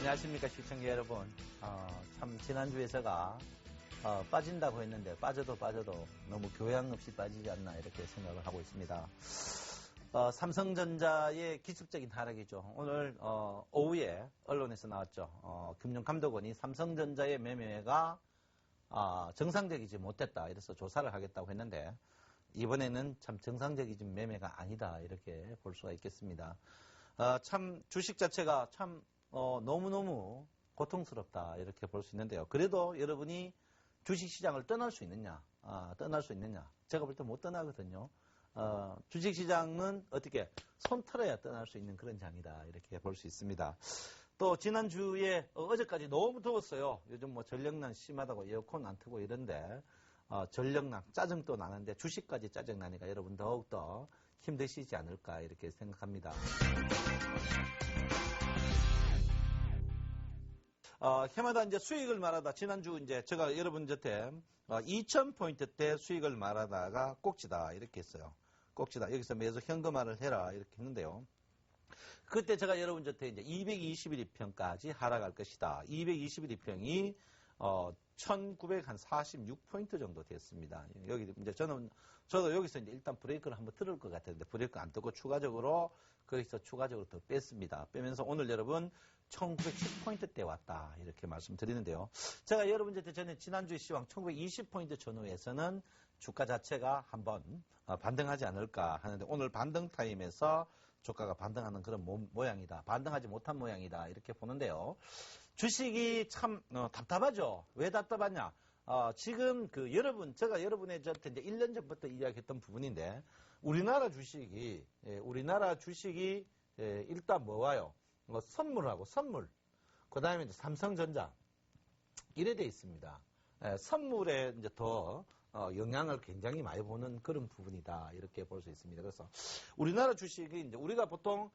안녕하십니까 시청자 여러분. 참 지난주에 제가 빠진다고 했는데 빠져도 너무 교양 없이 빠지지 않나 이렇게 생각을 하고 있습니다. 삼성전자의 기습적인 하락이죠. 오늘 오후에 언론에서 나왔죠. 금융감독원이 삼성전자의 매매가 정상적이지 못했다 이래서 조사를 하겠다고 했는데 이번에는 참 정상적이지 매매가 아니다 이렇게 볼 수가 있겠습니다. 참 주식 자체가 참 너무너무 고통스럽다 이렇게 볼 수 있는데요. 그래도 여러분이 주식시장을 떠날 수 있느냐? 제가 볼 때 못 떠나거든요. 주식시장은 어떻게 손 털어야 떠날 수 있는 그런 장이다 이렇게 볼 수 있습니다. 또 지난주에 어제까지 너무 더웠어요. 요즘 뭐 전력난 심하다고 에어컨 안 트고 이런데 전력난 짜증도 나는데 주식까지 짜증 나니까 여러분 더욱더 힘드시지 않을까 이렇게 생각합니다. 해마다 이제 수익을 말하다, 지난주 이제 제가 여러분한테 2,000포인트대 수익을 말하다가 꼭지다, 이렇게 했어요. 꼭지다. 여기서 매수 현금화를 해라, 이렇게 했는데요. 그때 제가 여러분한테 이제 221일평까지 하락할 것이다. 221일평이 1946포인트 정도 됐습니다. 여기 이제 저도 여기서 이제 일단 브레이크를 한번 들을 것 같았는데 브레이크 안 뜨고 거기서 추가적으로 더 뺐습니다. 빼면서 오늘 여러분 1910포인트대 왔다 이렇게 말씀드리는데요. 제가 여러분한테 전에 지난주에 시황 1920포인트 전후에서는 주가 자체가 한번 반등하지 않을까 하는데 오늘 반등 타임에서 주가가 반등하는 그런 모양이다. 반등하지 못한 모양이다. 이렇게 보는데요. 주식이 참 답답하죠. 왜 답답하냐? 지금 제가 여러분의 저한테 이제 1년 전부터 이야기했던 부분인데 우리나라 주식이 일단 뭐와요? 선물. 그 다음에 이제 삼성전자. 이래 돼 있습니다. 선물에 이제 더 영향을 굉장히 많이 보는 그런 부분이다. 이렇게 볼 수 있습니다. 그래서 우리나라 주식이 이제 우리가 보통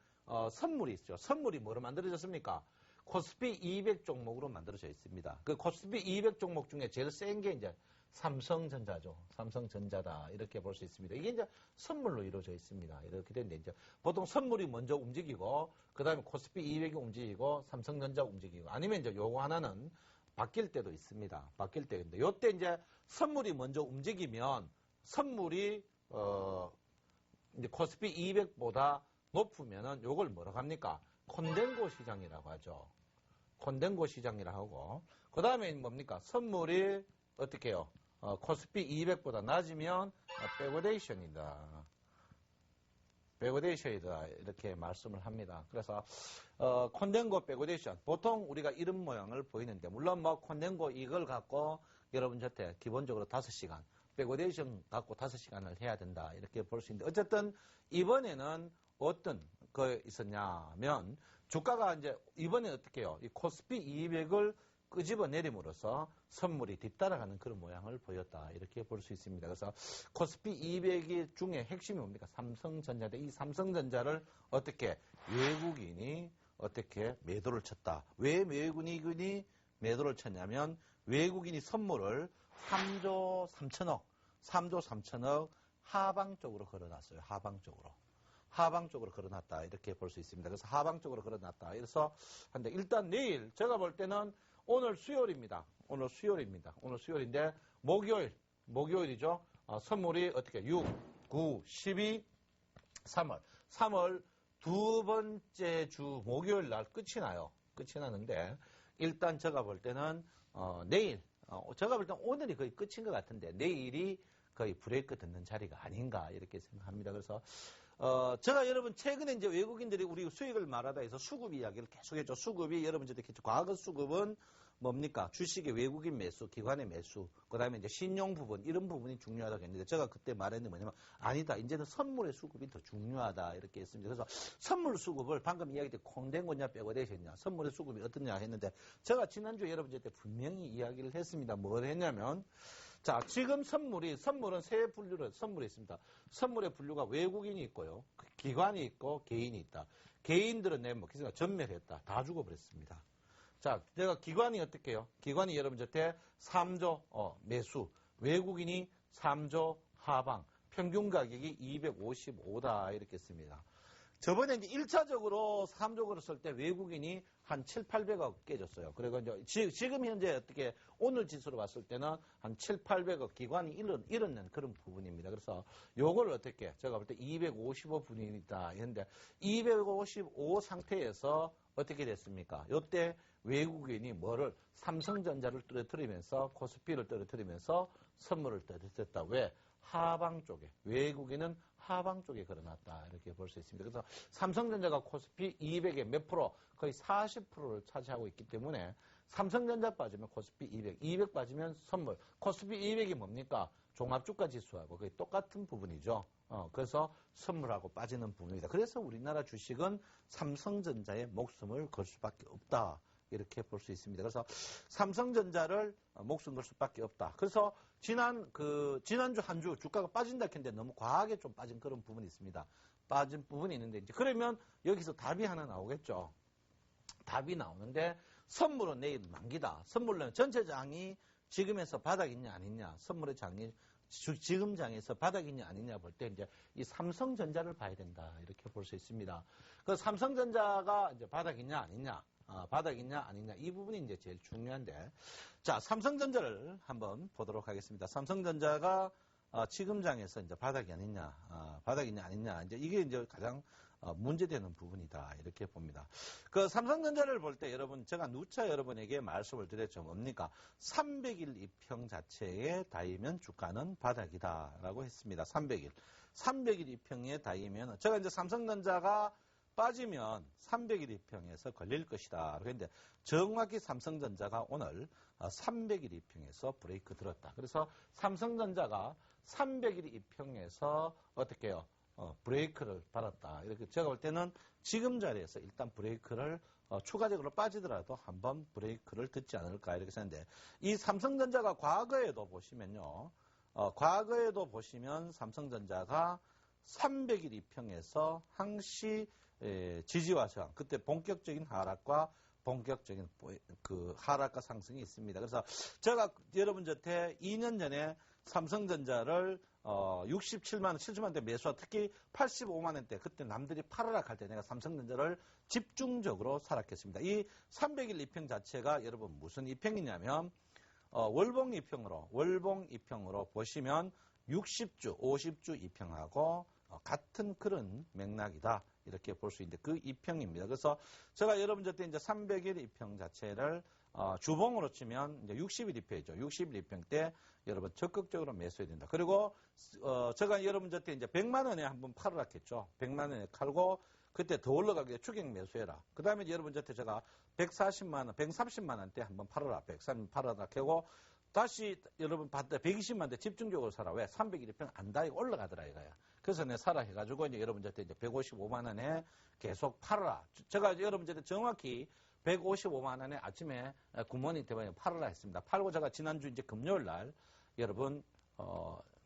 선물이 있죠. 선물이 뭐로 만들어졌습니까? 코스피 200 종목으로 만들어져 있습니다. 그 코스피 200 종목 중에 제일 센 게 이제 삼성전자죠. 삼성전자다. 이렇게 볼 수 있습니다. 이게 이제 선물로 이루어져 있습니다. 이렇게 되는데 이제 보통 선물이 먼저 움직이고 그 다음에 코스피 200이 움직이고 삼성전자 움직이고 아니면 이제 요거 하나는 바뀔 때도 있습니다. 바뀔 때인데 요때 이제 선물이 먼저 움직이면 선물이 이제 코스피 200보다 높으면은 요걸 뭐라고 합니까? 콘덴고 시장이라고 하죠. 콘덴고 시장이라고 하고 그 다음에 뭡니까? 선물이 어떻게 해요? 코스피 200보다 낮으면 백오데이션이다. 백오데이션이다. 이렇게 말씀을 합니다. 그래서 콘덴고 백오데이션 보통 우리가 이런 모양을 보이는데 물론 뭐 콘덴고 이걸 갖고 여러분 저한테 기본적으로 5시간 백오데이션 갖고 5시간을 해야 된다. 이렇게 볼 수 있는데 어쨌든 이번에는 어떤 거 있었냐면 주가가 이제 이번에 어떻게 해요? 이 코스피 200을 끄집어 내림으로써 선물이 뒤따라가는 그런 모양을 보였다. 이렇게 볼 수 있습니다. 그래서 코스피 200이 중에 핵심이 뭡니까? 삼성전자인데 이 삼성전자를 어떻게 외국인이 어떻게 매도를 쳤다. 왜 외국인이 매도를 쳤냐면 외국인이 선물을 3조 3천억 하방 쪽으로 걸어놨어요. 하방 쪽으로 걸어놨다. 이렇게 볼 수 있습니다. 그래서 하방 쪽으로 걸어놨다. 그래서 한데 일단 내일 제가 볼 때는 오늘 수요일입니다. 오늘 수요일인데 목요일이죠. 선물이 어떻게 6, 9, 12, 3월 두 번째 주 목요일 날 끝이 나는데 일단 제가 볼 때는 내일 제가 볼 때는 오늘이 거의 끝인 것 같은데 내일이 거의 브레이크 듣는 자리가 아닌가 이렇게 생각합니다. 그래서 제가 여러분 최근에 이제 외국인들이 우리 수익을 말하다 해서 수급 이야기를 계속했죠. 수급이 여러분들도 과거 수급은 뭡니까? 주식의 외국인 매수, 기관의 매수, 그 다음에 이제 신용 부분 이런 부분이 중요하다고 했는데 제가 그때 말했는 게 뭐냐면 아니다. 이제는 선물의 수급이 더 중요하다 이렇게 했습니다. 그래서 선물 수급을 방금 이야기했던 콘덴고냐 백오데이션이냐 선물의 수급이 어떠냐 했는데 제가 지난주에 여러분들한테 분명히 이야기를 했습니다. 뭘 했냐면 자, 지금 선물은 세 분류로 선물이 있습니다. 선물의 분류가 외국인이 있고요. 기관이 있고 개인이 있다. 개인들은 기세가 전멸했다. 다 죽어버렸습니다. 자, 내가 기관이 어떻게 해요? 기관이 여러분한테 3조 매수, 외국인이 3조 하방, 평균 가격이 255다 이렇게 했습니다. 저번에 이제 1차적으로 3족으로 쓸 때 외국인이 한 7, 800억 깨졌어요. 그리고 이제 지금 현재 어떻게 오늘 지수로 봤을 때는 한 7, 800억 기관이 잃었는 그런 부분입니다. 그래서 요걸 어떻게 제가 볼 때 255분이다 했는데 255 상태에서 어떻게 됐습니까? 요때 외국인이 뭐를 삼성전자를 떨어뜨리면서 코스피를 떨어뜨리면서 선물을 떨어뜨렸다. 왜? 하방 쪽에 외국인은 하방 쪽에 걸어놨다 이렇게 볼 수 있습니다. 그래서 삼성전자가 코스피 200의 몇 프로 거의 40%를 차지하고 있기 때문에 삼성전자 빠지면 코스피 200, 200 빠지면 선물. 코스피 200이 뭡니까? 종합주가 지수하고 거의 똑같은 부분이죠. 그래서 선물하고 빠지는 부분입니다. 그래서 우리나라 주식은 삼성전자의 목숨을 걸 수밖에 없다. 이렇게 볼 수 있습니다. 그래서 삼성전자를 목숨 걸 수밖에 없다. 그래서 지난주 한 주 주가가 빠진다 했는데 너무 과하게 좀 빠진 그런 부분이 있습니다. 빠진 부분이 있는데 이제 그러면 여기서 답이 하나 나오겠죠. 답이 나오는데 선물은 내일 만기다. 선물은 전체 장이 지금에서 바닥이냐 아니냐. 선물의 장이 지금 장에서 바닥이냐 아니냐 볼 때 이제 이 삼성전자를 봐야 된다. 이렇게 볼 수 있습니다. 그 삼성전자가 이제 바닥이냐 아니냐. 바닥이냐 아니냐 이 부분이 이제 제일 중요한데 자 삼성전자를 한번 보도록 하겠습니다. 삼성전자가 지금 장에서 이제 바닥이 아니냐 바닥이냐 아니냐 이제 이게 이제 가장 문제되는 부분이다 이렇게 봅니다. 그 삼성전자를 볼 때 여러분 제가 누차 여러분에게 말씀을 드렸죠. 뭡니까? 300일 이평 자체에 닿으면 주가는 바닥이다라고 했습니다. 300일 이평에 닿으면 제가 이제 삼성전자가 빠지면 300일 이평에서 걸릴 것이다. 그런데 정확히 삼성전자가 오늘 300일 이평에서 브레이크 들었다. 그래서 삼성전자가 300일 이평에서 어떻게 해요? 브레이크를 받았다. 이렇게 제가 볼 때는 지금 자리에서 일단 브레이크를 추가적으로 빠지더라도 한번 브레이크를 듣지 않을까 이렇게 생각하는데 이 삼성전자가 과거에도 보시면요. 과거에도 보시면 삼성전자가 300일 이평에서 항시 지지와 저항, 그때 본격적인 하락과 본격적인 그 하락과 상승이 있습니다. 그래서 제가 여러분 곁에 2년 전에 삼성전자를 67만 원, 70만 원대 매수하 특히 85만 원대 그때 남들이 팔아라 할 때 내가 삼성전자를 집중적으로 사락했습니다. 이 300일 이평 자체가 여러분 무슨 이평이냐면 월봉 이평으로 보시면 60주, 50주 이평하고 같은 그런 맥락이다. 이렇게 볼 수 있는데 그 이평입니다. 그래서 제가 여러분 곁에 이제 300일 이평 자체를 주봉으로 치면 이제 60일 이평이죠. 60일 이평 때 여러분 적극적으로 매수해야 된다. 그리고 제가 여러분 곁에 이제 100만 원에 한번 팔으라 했죠. 100만 원에 팔고 그때 더 올라가게 추격 매수해라. 그 다음에 여러분 곁에 제가 140만 원, 130만 원대 한번 팔아라. 130만 팔아라 하고 다시 여러분 봤다 120만 원대 집중적으로 사라. 왜? 300일 이평 안 다이고 올라가더라 이거야. 그래서 내가 사라 해가지고 이제 여러분 곁에 이제 155만 원에 계속 팔아라. 제가 여러분 곁에 정확히 155만 원에 아침에 굿모닝 때문에 팔아라 했습니다. 팔고 제가 지난주 이제 금요일 날 여러분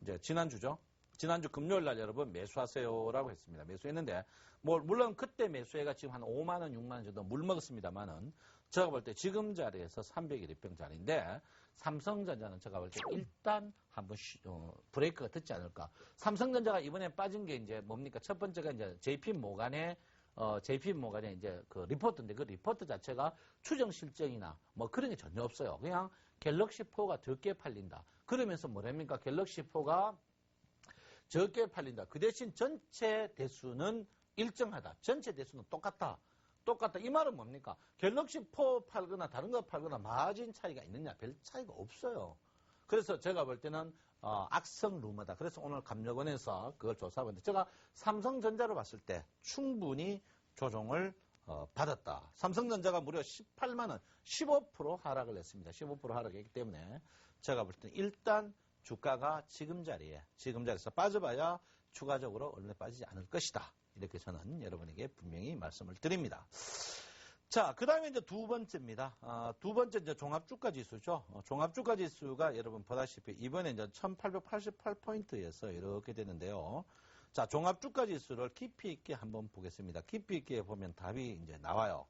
이제 지난주죠. 지난주 금요일 날 여러분 매수하세요라고 했습니다. 매수했는데 뭐 물론 그때 매수해가 지금 한 5만 원, 6만 원 정도 물 먹었습니다만은 제가 볼 때 지금 자리에서 300일 입평 자리인데 삼성전자는 제가 볼 때 일단 한번 브레이크가 듣지 않을까. 삼성전자가 이번에 빠진 게 이제 뭡니까? 첫 번째가 이제 JP 모간의 이제 그 리포트인데 그 리포트 자체가 추정 실적이나 뭐 그런 게 전혀 없어요. 그냥 갤럭시 4가 적게 팔린다. 그러면서 뭐랍니까? 갤럭시 4가 적게 팔린다. 그 대신 전체 대수는 일정하다. 전체 대수는 똑같다. 이 말은 뭡니까? 갤럭시 4 팔거나 다른 거 팔거나 마진 차이가 있느냐? 별 차이가 없어요. 그래서 제가 볼 때는 악성 루머다. 그래서 오늘 감력원에서 그걸 조사해봤는데 제가 삼성전자로 봤을 때 충분히 조정을 받았다. 삼성전자가 무려 18만 원, 15% 하락을 했습니다. 15% 하락했기 때문에 제가 볼 때는 일단 주가가 지금 자리에서 빠져봐야 추가적으로 얼마 빠지지 않을 것이다. 이렇게 저는 여러분에게 분명히 말씀을 드립니다. 자, 그 다음에 이제 두 번째입니다. 두 번째 이제 종합주가 지수죠. 종합주가 지수가 여러분 보다시피 이번에 이제 1888포인트에서 이렇게 되는데요. 자, 종합주가 지수를 깊이 있게 한번 보겠습니다. 깊이 있게 보면 답이 이제 나와요.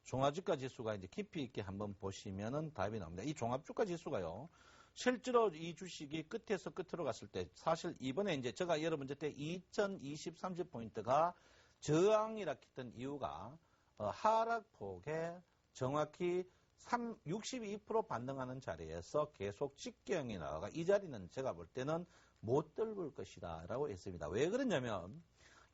종합주가 지수가 이제 깊이 있게 한번 보시면은 답이 나옵니다. 이 종합주가 지수가요. 실제로 이 주식이 끝에서 끝으로 갔을 때 사실 이번에 이제 제가 여러분 때 2020, 30포인트가 저항이라 했던 이유가 하락폭에 정확히 62% 반등하는 자리에서 계속 직경이 나와가 이 자리는 제가 볼 때는 못 들을 것이다 라고 했습니다. 왜 그러냐면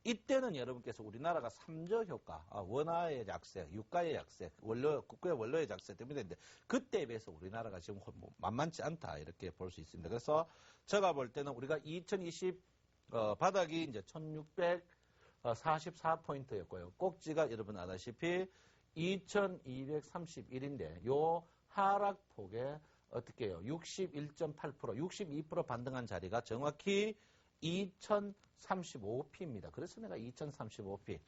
이때는 여러분께서 우리나라가 3저 효과, 원화의 약세, 유가의 약세, 국가의 원료의 약세 때문에 했는데 그때에 비해서 우리나라가 지금 만만치 않다 이렇게 볼 수 있습니다. 그래서 제가 볼 때는 우리가 2020 바닥이 이제 1644포인트였고요. 꼭지가 여러분 아다시피 2231인데 요 하락폭에 어떻게 해요? 61.8%, 62% 반등한 자리가 정확히 2035p입니다. 그래서 내가 2035p.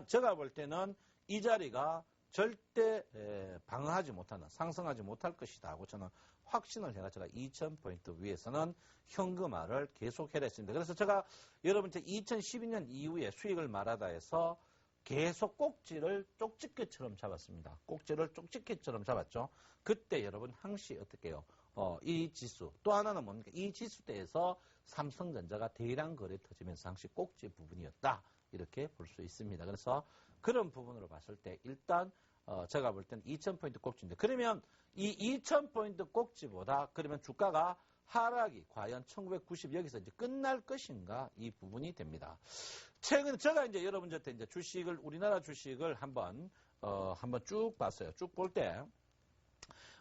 제가 볼 때는 이 자리가 절대 방어하지 못하는, 상승하지 못할 것이다 하고 저는 확신을 해가 제가 2000포인트 위에서는 현금화를 계속 해냈습니다. 그래서 제가 여러분 2012년 이후에 수익을 말하다 해서 계속 꼭지를 쪽집게처럼 잡았습니다. 꼭지를 쪽집게처럼 잡았죠. 그때 여러분 항시 어떻게 해요? 이 지수 또 하나는 뭡니까? 이 지수대에서 삼성전자가 대량 거래 터지면서 항시 꼭지 부분이었다. 이렇게 볼 수 있습니다. 그래서 그런 부분으로 봤을 때 일단 제가 볼 때는 2000포인트 꼭지인데 그러면 이 2000포인트 꼭지보다 그러면 주가가 하락이 과연 1990 여기서 이제 끝날 것인가 이 부분이 됩니다. 최근에 제가 이제 여러분한테 이제 주식을 우리나라 주식을 한번 쭉 봤어요. 쭉 볼 때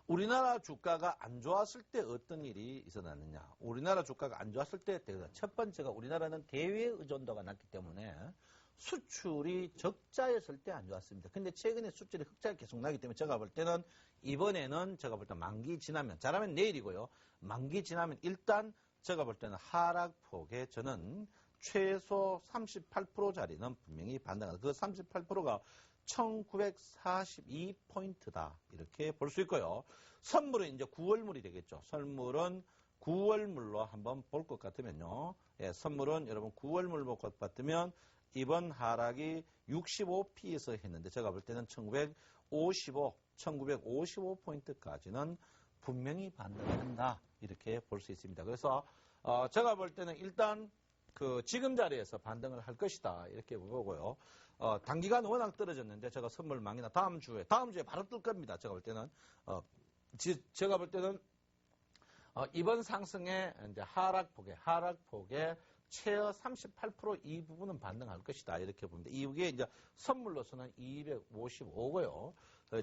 우리나라 주가가 안 좋았을 때 어떤 일이 있어났느냐. 우리나라 주가가 안 좋았을 때 첫 번째가 우리나라는 대외 의존도가 낮기 때문에 수출이 적자였을 때 안 좋았습니다. 근데 최근에 수출이 흑자가 계속 나기 때문에 제가 볼 때는 이번에는 제가 볼 때 만기 지나면 잘하면 내일이고요. 만기 지나면 일단 제가 볼 때는 하락폭에 저는 최소 38%짜리는 분명히 반등한다. 그 38%가 1942포인트다. 이렇게 볼 수 있고요. 선물은 이제 9월물이 되겠죠. 선물은 9월물로 한번 볼 것 같으면요. 예, 선물은 여러분 9월물 볼 것 같으면 이번 하락이 65p에서 했는데 제가 볼 때는 1955포인트까지는 분명히 반등한다. 이렇게 볼 수 있습니다. 그래서 제가 볼 때는 일단 지금 자리에서 반등을 할 것이다. 이렇게 보고요. 단기간 워낙 떨어졌는데 제가 선물 망이나 다음 주에 바로 뜰 겁니다. 제가 볼 때는 이번 상승의 이제 하락폭에 최하 38% 이 부분은 반등할 것이다. 이렇게 봅니다. 이게 이제 선물로서는 255고요.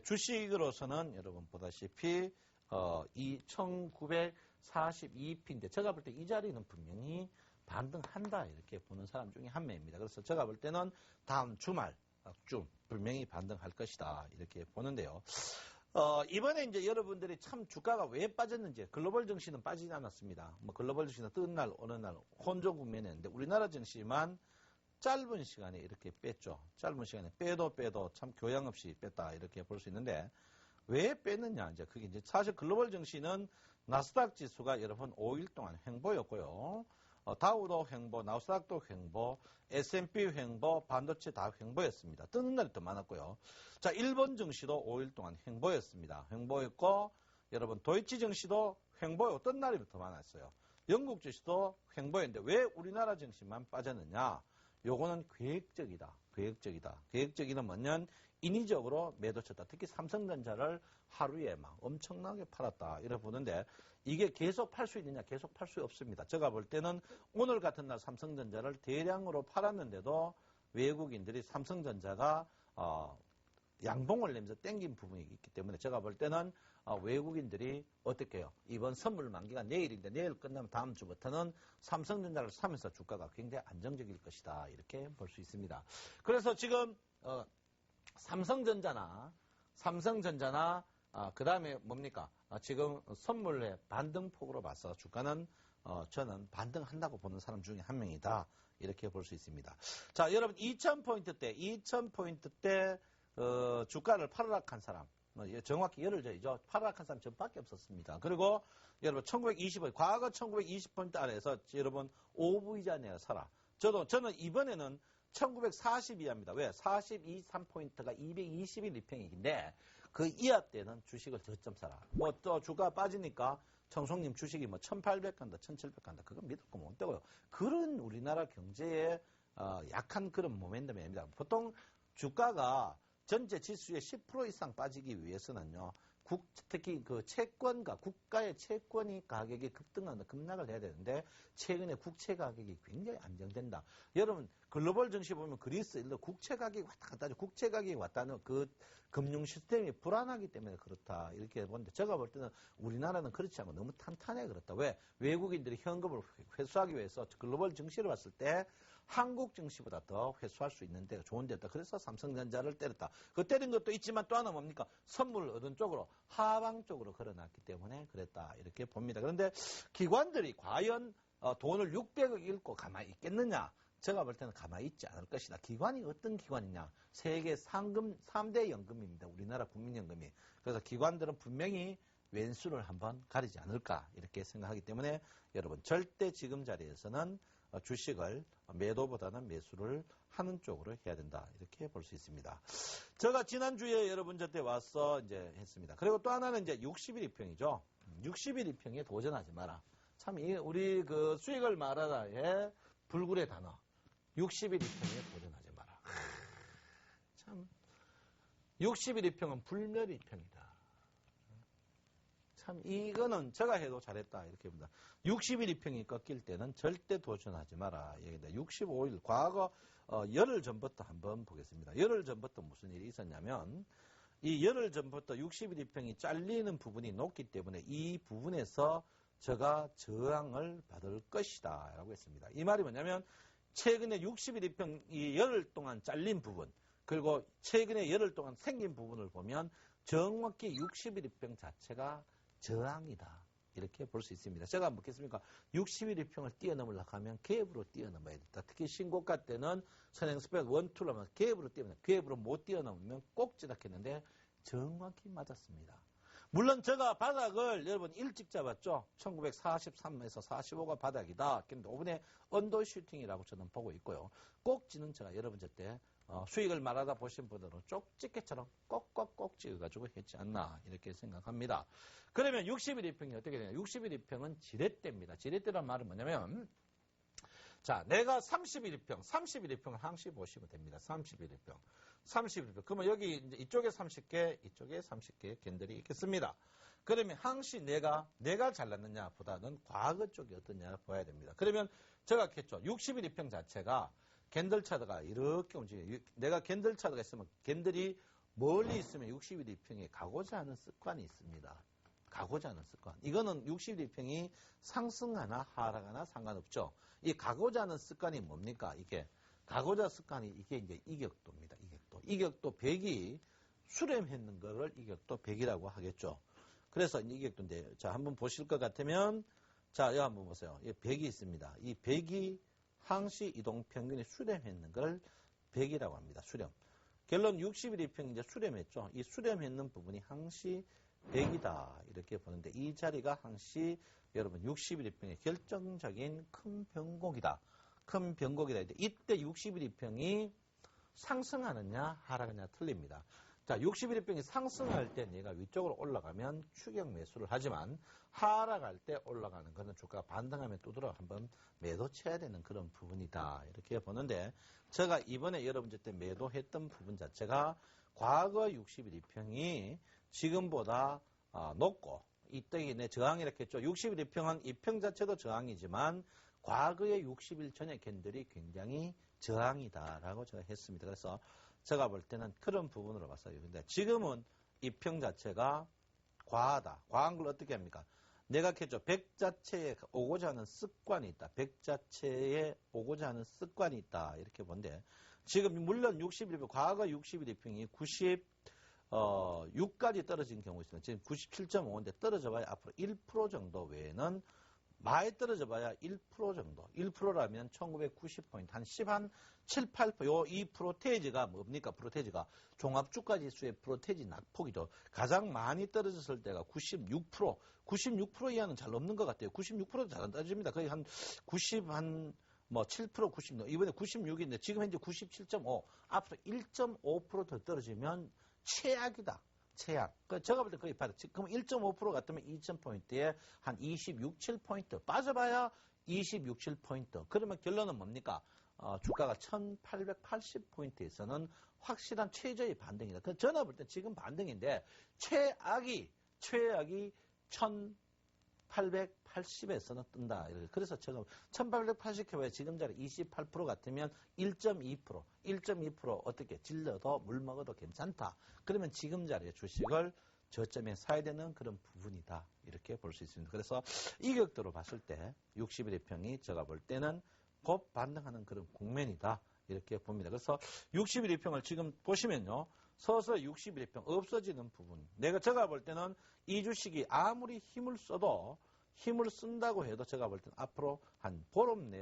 주식으로서는 여러분 보다시피 이 1942p인데 제가 볼 때 이 자리는 분명히 반등한다 이렇게 보는 사람 중에 한 명입니다. 그래서 제가 볼 때는 다음 주말쯤 분명히 반등할 것이다 이렇게 보는데요. 이번에 이제 여러분들이 참 주가가 왜 빠졌는지 글로벌 증시는 빠지지 않았습니다. 글로벌 증시는 뜨는 날 어느 날 혼조 국면이었는데 우리나라 증시만 짧은 시간에 이렇게 뺐죠. 짧은 시간에 빼도 참 교양 없이 뺐다 이렇게 볼 수 있는데 왜 뺐느냐 이제 그게 이제 사실 글로벌 증시는 나스닥 지수가 여러분 5일 동안 횡보였고요. 다우도 횡보, 나스닥도 횡보, S&P 횡보, 반도체 다 횡보였습니다. 뜨는 날이 더 많았고요. 자, 일본 증시도 5일 동안 횡보였습니다. 횡보였고, 여러분 도이치 증시도 횡보였고, 뜬 날이 더 많았어요. 영국 증시도 횡보였는데 왜 우리나라 증시만 빠졌느냐? 요거는 계획적이다. 계획적이는 뭐냐면 인위적으로 매도쳤다. 특히 삼성전자를 하루에 막 엄청나게 팔았다. 이렇게 보는데 이게 계속 팔 수 있느냐? 계속 팔 수 없습니다. 제가 볼 때는 오늘 같은 날 삼성전자를 대량으로 팔았는데도 외국인들이 삼성전자가 양봉을 내면서 땡긴 부분이 있기 때문에 제가 볼 때는 외국인들이 어떻게 해요? 이번 선물 만기가 내일인데 내일 끝나면 다음 주부터는 삼성전자를 사면서 주가가 굉장히 안정적일 것이다. 이렇게 볼 수 있습니다. 그래서 지금 삼성전자나 그 다음에 뭡니까? 지금 선물의 반등폭으로 봐서 주가는 저는 반등한다고 보는 사람 중에 한 명이다. 이렇게 볼 수 있습니다. 자, 여러분 2000포인트 때 주가를 팔아락한 사람 정확히 열을 저이죠. 팔아락한 사람 저밖에 없었습니다. 그리고 여러분 1920 과거 1920포인트 아래에서 여러분 5부 이자 내야 사라. 저는 이번에는 1940 이하입니다. 왜? 42, 3포인트가 221 리평익인데 그 이하 때는 주식을 저점 사라. 또 주가 빠지니까 청송님 주식이 1800 간다, 1700 간다. 그건 믿을 거 못 되고요. 그런 우리나라 경제의 약한 그런 모멘텀이 아닙니다. 보통 주가가 전체 지수의 10% 이상 빠지기 위해서는요, 특히 그 채권과 국가의 채권이 가격이 급락을 해야 되는데, 최근에 국채 가격이 굉장히 안정된다. 여러분, 글로벌 증시 보면 그리스, 일로 국채 가격이 왔다 갔다 하죠. 국채 가격이 왔다는 그 금융 시스템이 불안하기 때문에 그렇다. 이렇게 보는데, 제가 볼 때는 우리나라는 그렇지 않고 너무 탄탄해 그렇다. 왜? 외국인들이 현금을 회수하기 위해서 글로벌 증시를 봤을 때 한국 증시보다 더 회수할 수 있는 데가 좋은 데다. 그래서 삼성전자를 때렸다. 그 때린 것도 있지만 또 하나 뭡니까? 선물을 얻은 쪽으로, 하방 쪽으로 걸어놨기 때문에 그랬다. 이렇게 봅니다. 그런데 기관들이 과연 돈을 600억 잃고 가만히 있겠느냐? 제가 볼 때는 가만히 있지 않을 것이다. 기관이 어떤 기관이냐? 세계 3대 연금입니다. 우리나라 국민연금이. 그래서 기관들은 분명히 왼수를 한번 가리지 않을까 이렇게 생각하기 때문에 여러분 절대 지금 자리에서는 주식을 매도보다는 매수를 하는 쪽으로 해야 된다. 이렇게 볼 수 있습니다. 제가 지난주에 여러분 저때 와서 이제 했습니다. 그리고 또 하나는 이제 60일 이평이죠. 60일 이평에 도전하지 마라. 참, 우리 그 수익을 말하다의 불굴의 단어. 60일 이평에 도전하지 마라. 참, 60일 이평은 불멸 이평이다. 참, 이거는 제가 해도 잘했다. 이렇게 봅니다. 60일 이평이 꺾일 때는 절대 도전하지 마라. 얘기다. 65일, 과거, 열흘 전부터 한번 보겠습니다. 열흘 전부터 무슨 일이 있었냐면, 이 열흘 전부터 60일 이평이 잘리는 부분이 높기 때문에 이 부분에서 제가 저항을 받을 것이다. 라고 했습니다. 이 말이 뭐냐면, 최근에 60일 이평이 열흘 동안 잘린 부분, 그리고 최근에 열흘 동안 생긴 부분을 보면 정확히 60일 이평 자체가 저항이다. 이렇게 볼 수 있습니다. 제가 묻겠습니까? 60일 이평을 뛰어넘으려고 하면 갭으로 뛰어넘어야 된다. 특히 신고가 때는 선행 스프레드 1, 2로 하면 갭으로 뛰어넘어요. 갭으로 못 뛰어넘으면 꼭 지나겠는데 정확히 맞았습니다. 물론 제가 바닥을 여러분 일찍 잡았죠. 1943에서 45가 바닥이다. 근데 5분의 언더 슈팅이라고 저는 보고 있고요. 꼭지는 제가 여러분 저때 수익을 말하다 보신 분들은 쪽집게처럼 꼭꼭꼭 찍어가지고 했지 않나 이렇게 생각합니다. 그러면 60일 이평이 어떻게 되냐? 60일 이평은 지렛대입니다. 지렛대란 말은 뭐냐면 자, 내가 30일 이평, 30일 이평을 항시 보시면 됩니다. 30일 이평. 30일 이평. 그러면 여기 이제 이쪽에 30개, 이쪽에 30개의 캔들이 있겠습니다. 그러면 항시 내가 잘났느냐 보다는 과거 쪽이 어떠냐 봐야 됩니다. 그러면 제가 했죠. 60일 이평 자체가 캔들 차트가 이렇게 움직여요. 내가 캔들 차트가 있으면 캔들이 멀리 있으면 60일 이평에 가고자 하는 습관이 있습니다. 가고자 하는 습관. 이거는 60일 이평이 상승하나 하락하나 상관없죠. 이 가고자 하는 습관이 뭡니까? 이게 가고자 습관이 이게 이제 이격도입니다. 이격도 100이 수렴했는 거를 이격도 100이라고 하겠죠. 그래서 이격도인데 자 한번 보실 것 같으면 자 여기 한번 보세요. 이 100이 있습니다. 이 100이 항시 이동 평균이 수렴했는 걸 100이라고 합니다. 수렴. 결론 60일 이평이 이제 수렴했죠. 이 수렴했는 부분이 항시 100이다. 이렇게 보는데 이 자리가 항시 여러분 60일 이평의 결정적인 큰 변곡이다. 큰 변곡이다. 이때 60일 이평이 상승하느냐 하락하느냐 틀립니다. 자, 60일 이평이 상승할 때 얘가 위쪽으로 올라가면 추격 매수를 하지만 하락할 때 올라가는 거는 주가가 반등하면 두드러 한번 매도 쳐야 되는 그런 부분이다. 이렇게 보는데 제가 이번에 여러분들 때 매도했던 부분 자체가 과거 60일 이평이 지금보다 높고 이때 내 저항이라고 했죠. 60일 이평은 이평 자체도 저항이지만 과거의 60일 전의 캔들이 굉장히 저항이다라고 제가 했습니다. 그래서 제가 볼 때는 그런 부분으로 봤어요. 근데 지금은 이평 자체가 과하다. 과한 걸 어떻게 합니까? 내가 했죠. 100 자체에 오고자 하는 습관이 있다. 100 자체에 오고자 하는 습관이 있다. 이렇게 본데 지금 물론 60일, 과거 60일 이평이 96까지 떨어진 경우 있습니다. 지금 97.5인데 떨어져 봐야 앞으로 1% 정도 외에는 많이 떨어져 봐야 1% 정도. 1%라면 1990포인트, 한 7, 8%. 이 프로테이지가 뭡니까? 프로테이지가 종합주가 지수의 프로테이지 낙폭이죠. 가장 많이 떨어졌을 때가 96%. 96% 이하는 잘 없는 것 같아요. 96%도 잘 안 떨어집니다. 거의 한 7%, 90%. 이번에 96인데 지금 현재 97.5. 앞으로 1.5% 더 떨어지면 최악이다. 최악. 제가 볼 때 거의 바닥. 그럼 1.5% 같으면 2,000포인트에 한 26, 7포인트. 빠져봐야 26, 7포인트. 그러면 결론은 뭡니까? 주가가 1880포인트에서는 확실한 최저의 반등이다. 그 전화 볼 때 지금 반등인데 최악이 1880에서는 뜬다. 그래서 제가 1880회 지금 자리 28% 같으면 1.2% 어떻게 질러도 물 먹어도 괜찮다. 그러면 지금 자리에 주식을 저점에 사야 되는 그런 부분이다. 이렇게 볼 수 있습니다. 그래서 이 격도로 봤을 때 61의 평이 제가 볼 때는 곧 반등하는 그런 국면이다. 이렇게 봅니다. 그래서 61의 평을 지금 보시면요. 서서히 61의 평 없어지는 부분. 제가 볼 때는 이 주식이 아무리 힘을 써도 힘을 쓴다고 해도 제가 볼 때는 앞으로 한 보름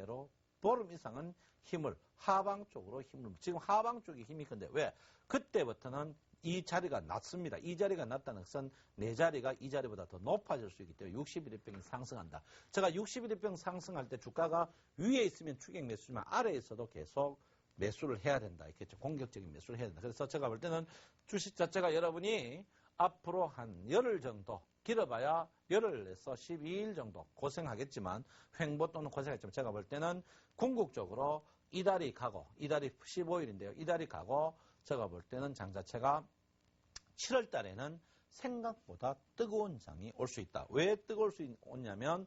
이상은 힘을 하방 쪽으로 지금 하방 쪽이 힘이 큰데 왜? 그때부터는 이 자리가 낮습니다. 이 자리가 낮다는 것은 내 자리가 이 자리보다 더 높아질 수 있기 때문에 61일평이 상승한다. 제가 61일평 상승할 때 주가가 위에 있으면 추격 매수지만 아래에 있어도 계속 매수를 해야 된다. 이렇게 공격적인 매수를 해야 된다. 그래서 제가 볼 때는 주식 자체가 여러분이 앞으로 한 열흘 정도 길어봐야 열흘에서 12일 정도 고생하겠지만 횡보 또는 고생하겠지만 제가 볼 때는 궁극적으로 이달이 15일인데요. 이달이 가고 제가 볼 때는 장 자체가 7월 달에는 생각보다 뜨거운 장이 올 수 있다. 왜 뜨거울 수 있냐면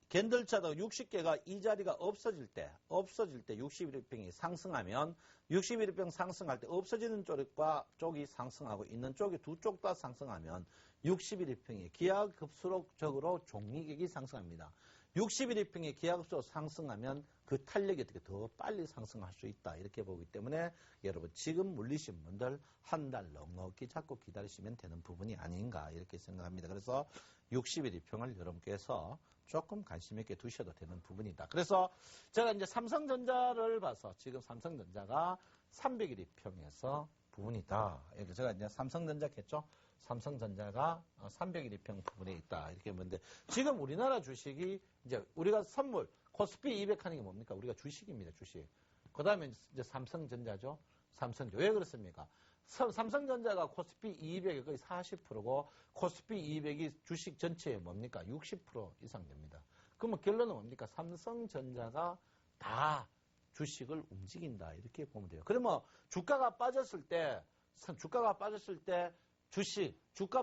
캔들차도 60개가 이 자리가 없어질 때 61일평이 상승하면 61일평 상승할 때 없어지는 쪽이 상승하고 있는 쪽이 두 쪽 다 상승하면 61일평이 기하급수적으로 종이객이 상승합니다. 61일평이 기하급수로 상승하면 그 탄력이 어떻게 더 빨리 상승할 수 있다. 이렇게 보기 때문에 여러분 지금 물리신 분들 한 달 넉넉히 잡고 기다리시면 되는 부분이 아닌가 이렇게 생각합니다. 그래서 61일평을 여러분께서 조금 관심 있게 두셔도 되는 부분이다. 그래서 제가 이제 삼성전자를 봐서 지금 삼성전자가 301일평에서 부분이다. 제가 이제 삼성전자겠죠? 삼성전자가 301일평 부분에 있다. 이렇게 보는데 지금 우리나라 주식이 이제 우리가 선물 코스피 200 하는 게 뭡니까? 우리가 주식입니다. 주식. 그 다음에 이제 삼성전자죠. 삼성전자. 왜 그렇습니까? 삼성전자가 코스피 200의 거의 40%고 코스피 200이 주식 전체에 뭡니까? 60% 이상 됩니다. 그러면 결론은 뭡니까? 삼성전자가 다 주식을 움직인다. 이렇게 보면 돼요. 그러면 주가가 빠졌을 때 주가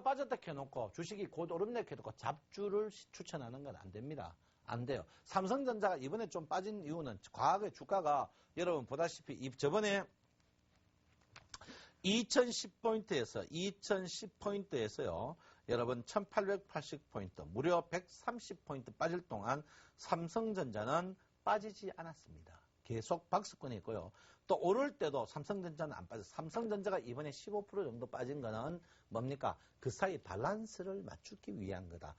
빠졌다 해놓고 주식이 곧 오름내 해놓고 잡주를 추천하는 건 안 됩니다. 안 돼요. 삼성전자가 이번에 좀 빠진 이유는 과거에 주가가 여러분 보다시피 저번에 2010포인트에서요. 여러분 1880포인트 무려 130포인트 빠질 동안 삼성전자는 빠지지 않았습니다. 계속 박스권에 있고요. 또 오를 때도 삼성전자는 안 빠졌어요. 삼성전자가 이번에 15% 정도 빠진 거는 뭡니까? 그 사이 밸런스를 맞추기 위한 거다.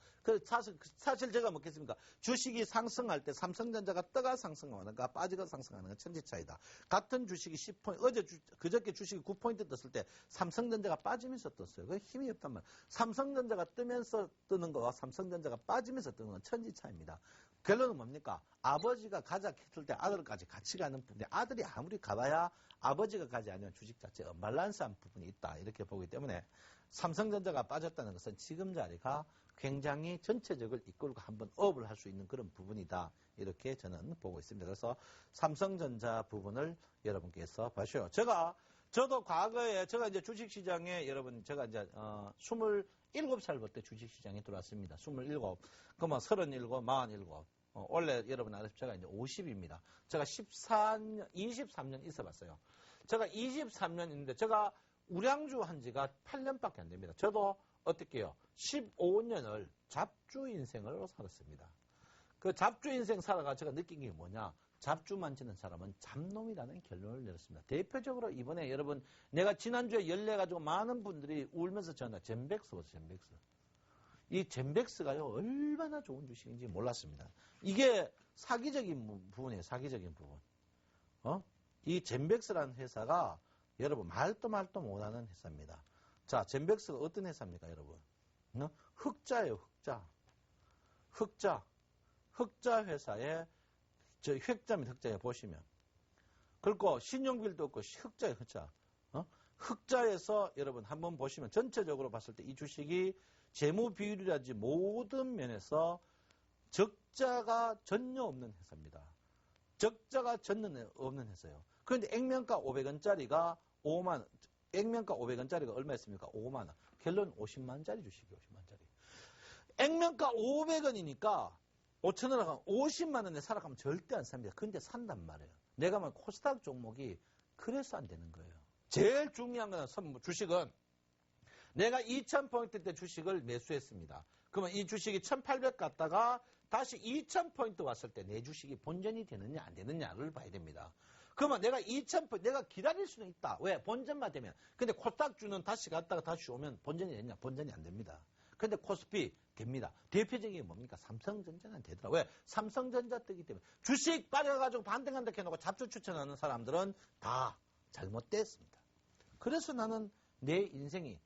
사실 제가 묻겠습니까? 주식이 상승할 때 삼성전자가 떠가 상승하는가 빠지가 상승하는 건 천지 차이다. 같은 주식이 10포인트, 그저께 주식이 9포인트 떴을 때 삼성전자가 빠지면서 떴어요. 그 힘이 없단 말이에요. 삼성전자가 뜨면서 뜨는 거와 삼성전자가 빠지면서 뜨는 건 천지 차이입니다. 결론은 뭡니까? 아버지가 가자 했을 때 아들까지 같이 가는 부분인데 아들이 아무리 가봐야 아버지가 가지 않으면 주식 자체가 언밸런스한 부분이 있다. 이렇게 보기 때문에 삼성전자가 빠졌다는 것은 지금 자리가 굉장히 전체적으로 이끌고 한번 업을 할 수 있는 그런 부분이다. 이렇게 저는 보고 있습니다. 그래서 삼성전자 부분을 여러분께서 봐주세요. 저도 과거에 제가 이제 주식시장에 여러분 제가 이제 27살 때 주식시장에 들어왔습니다. 27. 그러면 37, 47. 원래 여러분 아시죠? 제가 이제 50입니다. 제가 23년 있어봤어요. 제가 23년 있는데 제가 우량주 한 지가 8년밖에 안 됩니다. 저도 어떻게 해요? 15년을 잡주 인생을 살았습니다. 그 잡주 인생 살아가 제가 느낀 게 뭐냐? 잡주 만지는 사람은 잡놈이라는 결론을 내렸습니다. 대표적으로 이번에 여러분 내가 지난주에 열내가지고 많은 분들이 울면서 전화 젠백스 보세요. 젠백스. 이 젠백스가요 얼마나 좋은 주식인지 몰랐습니다. 이게 사기적인 부분이에요. 사기적인 부분. 이 젠백스라는 회사가 여러분 말도 못하는 회사입니다. 자, 젠백스가 어떤 회사입니까, 여러분? 흑자예요. 흑자 회사에 저 획자입니다. 흑자에 보시면. 그리고 신용빌도 없고 흑자예요. 흑자에서 여러분 한번 보시면 전체적으로 봤을 때 이 주식이 재무 비율이라든지 모든 면에서 적자가 전혀 없는 회사입니다. 적자가 전는 없는 회사예요. 그런데 액면가 500원짜리가 5만 원, 액면가 500원짜리가 얼마였습니까? 5만 원. 결론 50만원짜리 주식이 50만원짜리. 액면가 500원이니까 5,000원 하면 50만 원에 살아가면 절대 안 삽니다. 근데 산단 말이에요. 내가 말 코스닥 종목이 그래서 안 되는 거예요. 제일 중요한 건 주식은 내가 2,000포인트 때 주식을 매수했습니다. 그러면 이 주식이 1,800 갔다가 다시 2,000포인트 왔을 때 내 주식이 본전이 되느냐 안 되느냐를 봐야 됩니다. 그러면 내가 2,000포인트 내가 기다릴 수는 있다. 왜? 본전만 되면. 근데 코스닥주는 다시 갔다가 다시 오면 본전이 되냐? 본전이 안 됩니다. 근데 코스피 됩니다. 대표적인 게 뭡니까? 삼성전자는 되더라. 왜? 삼성전자 뜨기 때문에. 주식 빠져가지고 반등한다 해놓고 잡주 추천하는 사람들은 다 잘못됐습니다. 그래서 나는 내 인생이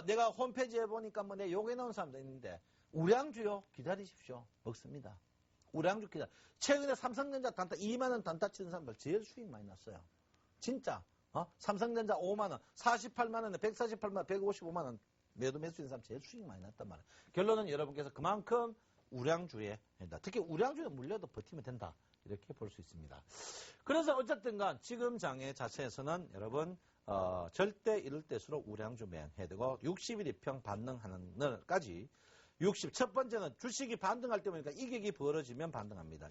내가 홈페이지에 보니까 뭐 내 욕에 나온 사람도 있는데 우량주요 기다리십시오. 먹습니다. 우량주 기다려. 최근에 삼성전자 단타 2만원 단타 치는 사람들 제일 수익 많이 났어요. 진짜. 삼성전자 5만원, 48만원에 148만원, 155만원 매도 매수인 사람 제일 수익 많이 났단 말이에요. 결론은 여러분께서 그만큼 우량주에 된다. 특히 우량주에 물려도 버티면 된다. 이렇게 볼 수 있습니다. 그래서 어쨌든 간 지금 장애 자체에서는 여러분 절대 이럴 때수록 우량주 매양해야 되고 60일 이평 반등하는 날까지 첫 번째는 주식이 반등할 때 보니까 이격이 벌어지면 반등합니다.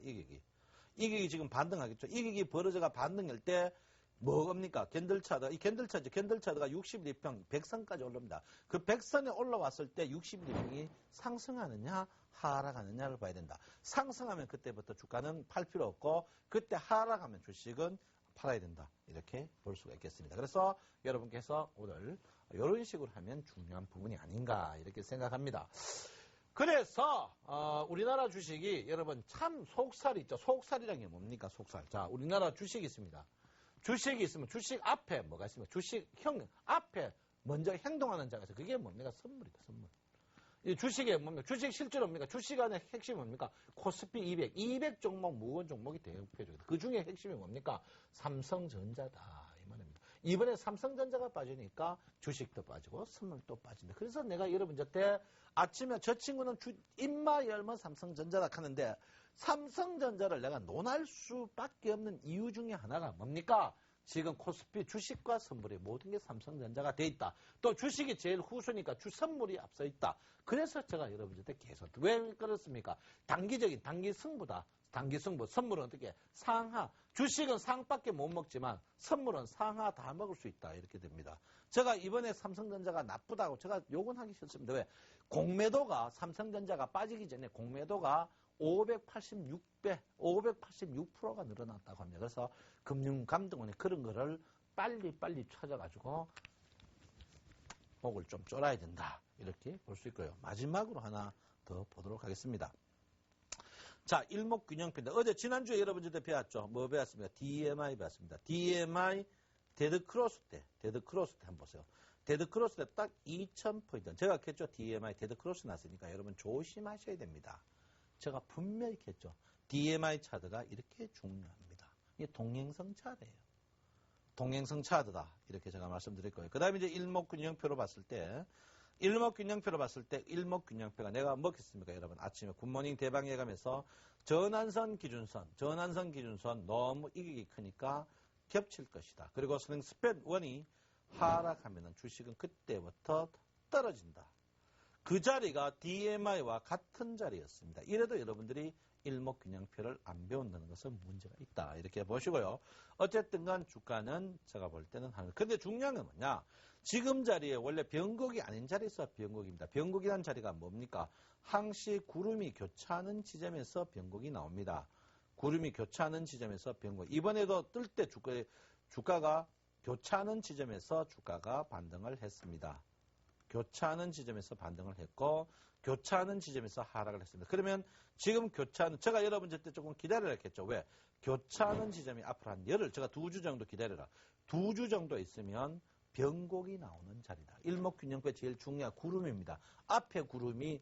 이격이 지금 반등하겠죠. 이격이 벌어져가 반등할 때 뭐겁니까? 캔들차드. 이 캔들차드가 60일 이평 100선까지 올라옵니다. 그 100선에 올라왔을 때 60일 이평이 상승하느냐 하락하느냐를 봐야 된다. 상승하면 그때부터 주가는 팔 필요 없고 그때 하락하면 주식은 팔아야 된다. 이렇게 볼 수가 있겠습니다. 그래서 여러분께서 오늘 이런 식으로 하면 중요한 부분이 아닌가 이렇게 생각합니다. 그래서 우리나라 주식이 여러분 참 속살이 있죠. 속살이라는 게 뭡니까? 속살. 자, 우리나라 주식이 있습니다. 주식이 있으면 주식 앞에 뭐가 있습니까? 주식 앞에 먼저 행동하는 자가 있어요. 그게 뭡니까? 선물이다. 선물. 이 주식에 뭡니까? 주식 실제로 뭡니까? 주식 안에 핵심이 뭡니까? 코스피 200 종목, 무거운 종목이 대표적이다. 그 중에 핵심이 뭡니까? 삼성전자다. 이 말입니다. 이번에 삼성전자가 빠지니까 주식도 빠지고 선물도 빠진다. 그래서 내가 여러분한테 아침에 저 친구는 입만 열면 삼성전자다 하는데 삼성전자를 내가 논할 수밖에 없는 이유 중에 하나가 뭡니까? 지금 코스피 주식과 선물이 모든 게 삼성전자가 돼 있다. 또 주식이 제일 후수니까 선물이 앞서 있다. 그래서 제가 여러분한테 계속 왜 그렇습니까? 단기 승부다. 단기 승부. 선물은 어떻게? 상하. 주식은 상밖에 못 먹지만 선물은 상하 다 먹을 수 있다. 이렇게 됩니다. 제가 이번에 삼성전자가 나쁘다고 제가 욕은 하기 싫습니다. 왜? 공매도가 삼성전자가 빠지기 전에 공매도가 586%가 늘어났다고 합니다. 그래서 금융감독원이 그런 거를 빨리 찾아가지고 목을 좀 졸아야 된다. 이렇게 볼 수 있고요. 마지막으로 하나 더 보도록 하겠습니다. 자, 일목균형표인데 어제 지난주에 여러분들도 배웠죠. 뭐 배웠습니까? DMI 배웠습니다. DMI 데드크로스 때 한번 보세요. 데드크로스 때 딱 2000포인트. 제가 했죠. DMI 데드크로스 났으니까 여러분 조심하셔야 됩니다. 제가 분명히 했죠. DMI 차트가 이렇게 중요합니다. 이게 동행성 차트예요. 동행성 차트다. 이렇게 제가 말씀드릴 거예요. 그 다음에 이제 일목균형표로 봤을 때 일목균형표가 내가 뭐겠습니까? 여러분 아침에 굿모닝 대방에 가면서 전환선 기준선 너무 이격이 크니까 겹칠 것이다. 그리고 스프레드 1이 하락하면 주식은 그때부터 떨어진다. 그 자리가 DMI와 같은 자리였습니다. 이래도 여러분들이 일목균형표를 안 배운다는 것은 문제가 있다. 이렇게 보시고요. 어쨌든 간 주가는 제가 볼 때는 근데 중요한 건 뭐냐? 지금 자리에 원래 변곡이 아닌 자리에서 변곡입니다. 변곡이라는 자리가 뭡니까? 항시 구름이 교차하는 지점에서 변곡이 나옵니다. 구름이 교차하는 지점에서 변곡. 이번에도 뜰 때 주가가 교차하는 지점에서 주가가 반등을 했습니다. 교차하는 지점에서 반등을 했고 교차하는 지점에서 하락을 했습니다. 그러면 지금 제가 여러분한테 조금 기다려라 했겠죠. 왜? 교차하는 지점이 앞으로 한 열흘, 제가 2주 정도 기다려라. 2주 정도 있으면 변곡이 나오는 자리다. 일목균형표의 제일 중요한 구름입니다. 앞에 구름이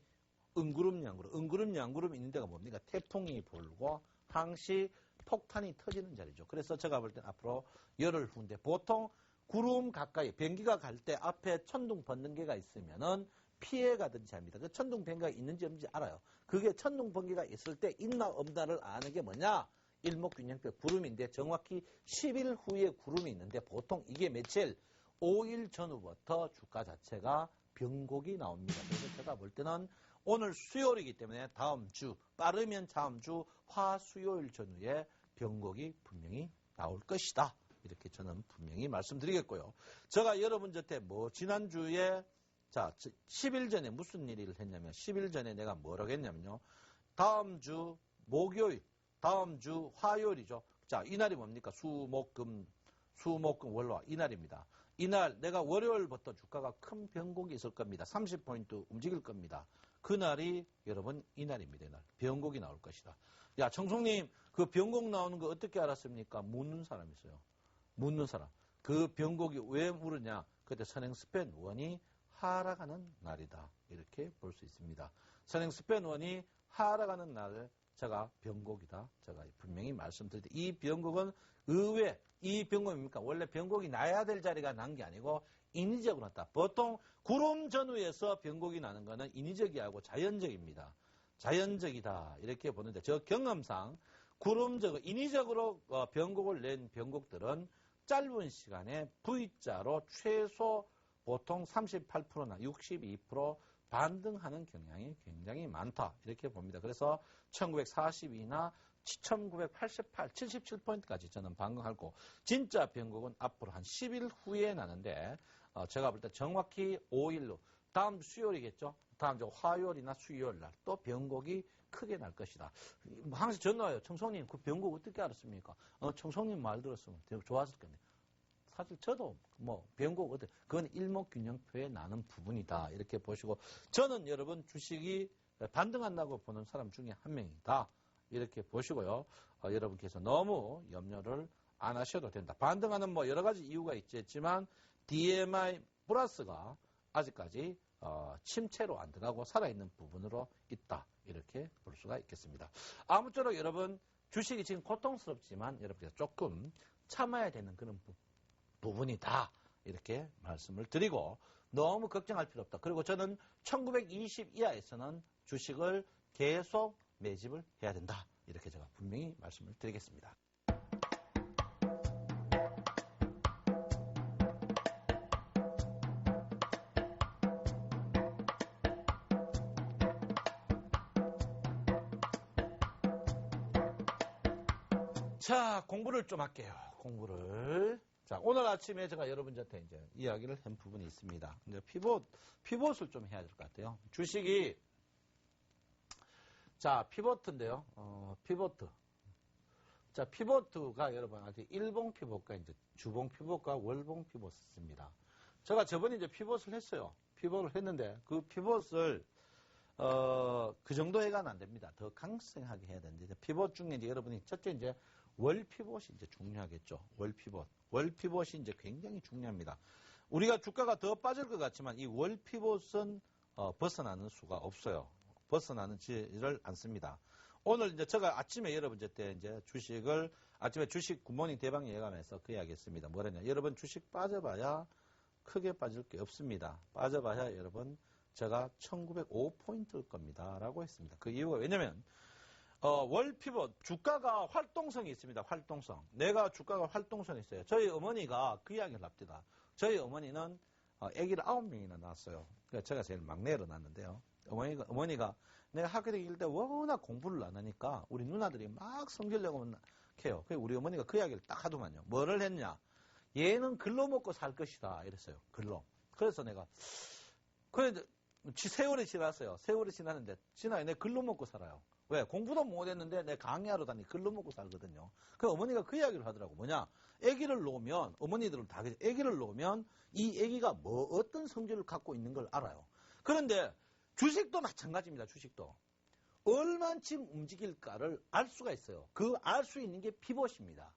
은구름, 양구름 있는 데가 뭡니까? 태풍이 불고 항시 폭탄이 터지는 자리죠. 그래서 제가 볼 땐 앞으로 열흘 후인데 보통 구름 가까이 변기가 갈 때 앞에 천둥 번개가 있으면은 피해 가든지 합니다. 그 천둥 번개가 있는지 없는지 알아요. 그게 천둥 번개가 있을 때 있나 없나를 아는 게 뭐냐? 일목균형표 구름인데 정확히 10일 후에 구름이 있는데 보통 이게 며칠 5일 전후부터 주가 자체가 변곡이 나옵니다. 그래서 제가 볼 때는 오늘 수요일이기 때문에 다음 주 빠르면 다음 주 화수요일 전후에 변곡이 분명히 나올 것이다. 이렇게 저는 분명히 말씀드리겠고요. 제가 여러분 곁에 지난주에 10일 전에 무슨 일을 했냐면 10일 전에 내가 뭐라고 했냐면요. 다음 주 목요일, 다음 주 화요일이죠. 자, 이날이 뭡니까? 수목금 월화 이날입니다. 이날 내가 월요일부터 주가가 큰 변곡이 있을 겁니다. 30포인트 움직일 겁니다. 그날이 여러분 이날입니다. 이날 변곡이 나올 것이다. 야, 청송님 그 변곡 나오는 거 어떻게 알았습니까? 묻는 사람이 있어요. 묻는 사람. 그 변곡이 왜 물으냐? 그때 선행스팬 원이 하락하는 날이다. 이렇게 볼 수 있습니다. 선행스팬 원이 하락하는 날 제가 변곡이다. 제가 분명히 말씀드릴 때 이 변곡은 의외 이 변곡입니까? 원래 변곡이 나야 될 자리가 난 게 아니고 인위적으로 났다. 보통 구름 전후에서 변곡이 나는 것은 인위적이하고 자연적입니다. 자연적이다. 이렇게 보는데 저 경험상 인위적으로 변곡을 낸 변곡들은 짧은 시간에 V자로 최소 보통 38%나 62% 반등하는 경향이 굉장히 많다. 이렇게 봅니다. 그래서 1942나 1988, 77포인트까지 저는 반등하고 진짜 변곡은 앞으로 한 10일 후에 나는데 제가 볼 때 정확히 5일로 다음 수요일이겠죠. 다음 주 화요일이나 수요일 날 또 변곡이 크게 날 것이다. 항상 전화 와요. 청송님 그 변곡 어떻게 알았습니까? 청송님 말 들었으면 되게 좋았을 건데. 사실 저도 변곡 그건 일목균형표에 나는 부분이다. 이렇게 보시고 저는 여러분 주식이 반등한다고 보는 사람 중에 한 명이다. 이렇게 보시고요. 여러분께서 너무 염려를 안 하셔도 된다. 반등하는 여러 가지 이유가 있겠지만 DMI 플러스가 아직까지 침체로 안 들어가고 살아있는 부분으로 있다. 이렇게 볼 수가 있겠습니다. 아무쪼록 여러분 주식이 지금 고통스럽지만 여러분께서 조금 참아야 되는 그런 부분이다. 이렇게 말씀을 드리고 너무 걱정할 필요 없다. 그리고 저는 1920 이하에서는 주식을 계속 매집을 해야 된다. 이렇게 제가 분명히 말씀을 드리겠습니다. 자, 공부를 좀 할게요. 공부를. 자, 오늘 아침에 제가 여러분한테 이제 이야기를 한 부분이 있습니다. 이제 피봇을 좀 해야 될 것 같아요. 주식이, 자, 피보트인데요. 피보트. 자, 피보트가 여러분 아직 일봉 피봇과 이제 주봉 피봇과 월봉 피봇입니다. 제가 저번에 이제 피봇을 했어요. 피봇을 했는데 그 피봇을 그 정도 해가는 안 됩니다. 더 강성하게 해야 되는데 피봇 중에 이제 여러분이 첫째 이제 월 피봇이 이제 중요하겠죠. 월 피봇. 월 피봇이 이제 굉장히 중요합니다. 우리가 주가가 더 빠질 것 같지만 이 월 피봇은 벗어나는 수가 없어요. 벗어나지를 않습니다. 오늘 이제 제가 아침에 여러분 때 이제 주식을 아침에 주식 굿모닝 대박 예감에서 그 이야기 했습니다. 뭐랬냐? 여러분 주식 빠져봐야 크게 빠질 게 없습니다. 빠져봐야 여러분 제가 1905포인트일 겁니다. 라고 했습니다. 그 이유가 왜냐면 월 피봇 주가가 활동성이 있습니다. 활동성. 내가 주가가 활동성이 있어요. 저희 어머니가 그 이야기를 합니다. 저희 어머니는 아기를 9명이나 낳았어요. 그러니까 제가 제일 막내로 낳았는데요. 어머니가 내가 학교 다닐 때 워낙 공부를 안 하니까 우리 누나들이 막 성질내고 해요. 그래서 우리 어머니가 그 이야기를 딱 하더만요. 뭐를 했냐? 얘는 글로 먹고 살 것이다. 이랬어요. 글로. 그래서 내가 그래 세월이 지났어요. 세월이 지났는데 내가 글로 먹고 살아요. 왜? 공부도 못했는데 내 강의하러 다니 글로 먹고 살거든요. 그 어머니가 그 이야기를 하더라고. 뭐냐? 아기를 놓으면 어머니들은 다 아기를 놓으면 이 아기가 어떤 성질을 갖고 있는 걸 알아요. 그런데 주식도 마찬가지입니다. 주식도. 얼만큼 움직일까를 알 수가 있어요. 그 알 수 있는 게 피봇입니다.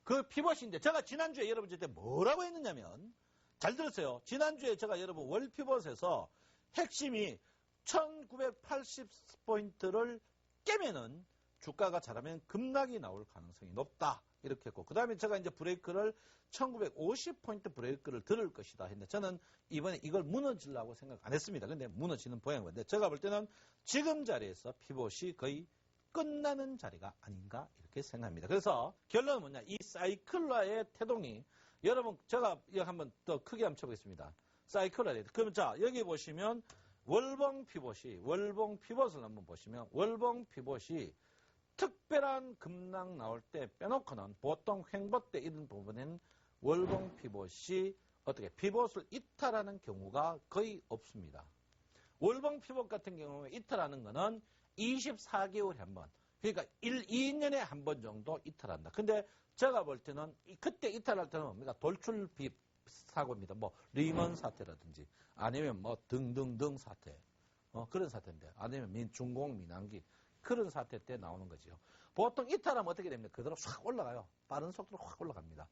그 피봇인데 제가 지난주에 여러분한테 뭐라고 했느냐면 잘 들었어요. 지난주에 제가 여러분 월 피봇에서 핵심이 1980포인트를 깨면은 주가가 잘하면 급락이 나올 가능성이 높다. 이렇게 했고 그 다음에 제가 이제 브레이크를 1950포인트 브레이크를 들을 것이다 했는데 저는 이번에 이걸 무너지려고 생각 안 했습니다. 근데 무너지는 보양인데 제가 볼 때는 지금 자리에서 피봇이 거의 끝나는 자리가 아닌가 이렇게 생각합니다. 그래서 결론은 뭐냐? 이 사이클러의 태동이 여러분 제가 이거 한번 더 크게 한번 쳐보겠습니다. 사이클러에 그럼 자 여기 보시면 월봉 피봇을 한번 보시면 월봉 피봇이 특별한 급락 나올 때 빼놓고는 보통 횡보 때 이런 부분에는 월봉 피봇이 어떻게 피봇을 이탈하는 경우가 거의 없습니다. 월봉 피봇 같은 경우에 이탈하는 거는 24개월에 한 번. 그러니까 2년에 한 번 정도 이탈한다. 근데 제가 볼 때는 그때 이탈할 때는 뭡니까? 돌출 사고입니다. 뭐 리먼 사태라든지 아니면 뭐 등등등 사태. 그런 사태인데 아니면 중공 민항기 그런 사태 때 나오는 거지요. 보통 이탈하면 어떻게 됩니까? 그대로 확 올라가요. 빠른 속도로 확 올라갑니다.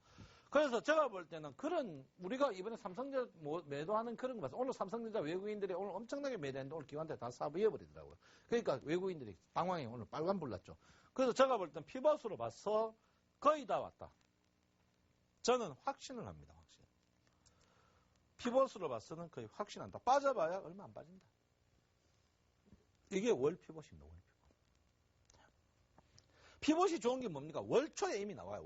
그래서 제가 볼 때는 그런 우리가 이번에 삼성전자 매도하는 그런 거 봤어요. 오늘 삼성전자 외국인들이 오늘 엄청나게 매도했는데 오늘 기관한테 다 사부해버리더라고요. 그러니까 외국인들이 방황이 오늘 빨간불 났죠. 그래서 제가 볼 때는 피벗으로 봐서 거의 다 왔다. 저는 확신을 합니다. 확신. 피벗으로 봐서는 거의 확신한다. 빠져봐야 얼마 안 빠진다. 이게 월 피벗입니다. 월 피벗. 피벗이 좋은 게 뭡니까? 월초에 이미 나와요.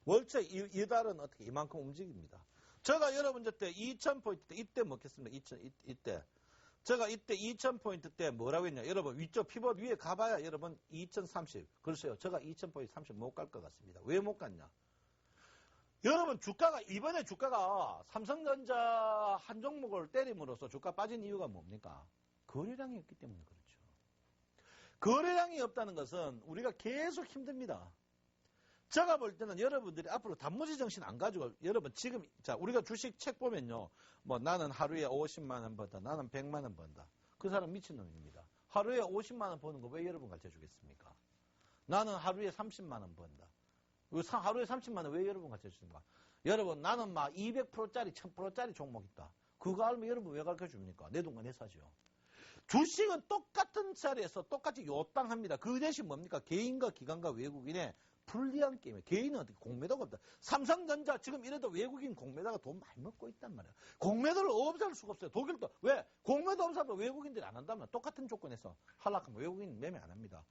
월초에 이달은 어떻게 이만큼 움직입니다. 제가 여러분들 때 2000포인트 때 이때 먹겠습니다. 이때. 제가 이때 2000포인트 때 뭐라고 했냐. 여러분 위쪽 피벗 위에 가봐야 여러분 2030. 글쎄요. 제가 2000포인트 30 못 갈 것 같습니다. 왜 못 갔냐. 여러분 이번에 주가가 삼성전자 한 종목을 때림으로써 주가 빠진 이유가 뭡니까? 거래량이 없기 때문에 그렇죠. 거래량이 없다는 것은 우리가 계속 힘듭니다. 제가 볼 때는 여러분들이 앞으로 단무지 정신 안 가지고 여러분 지금 자 우리가 주식 책 보면요. 뭐 나는 하루에 50만 원 번다. 나는 100만 원 번다. 그 사람 미친놈입니다. 하루에 50만 원 버는 거 왜 여러분 가르쳐 주겠습니까? 나는 하루에 30만 원 번다. 하루에 30만 원 왜 여러분 가르쳐 주십니까? 여러분 나는 막 200%짜리 1000%짜리 종목 있다. 그거 알면 여러분 왜 가르쳐 줍니까? 내 돈 내 사죠. 주식은 똑같은 자리에서 똑같이 요땅합니다. 그 대신 뭡니까? 개인과 기관과 외국인의 불리한 게임이에요. 개인은 어떻게 공매도가 없다. 삼성전자 지금 이래도 외국인 공매도가 돈 많이 먹고 있단 말이에요. 공매도를 없앨 수가 없어요. 독일도 왜? 공매도 없애면 외국인들이 안 한다면 똑같은 조건에서 하락하면 외국인 매매 안 합니다.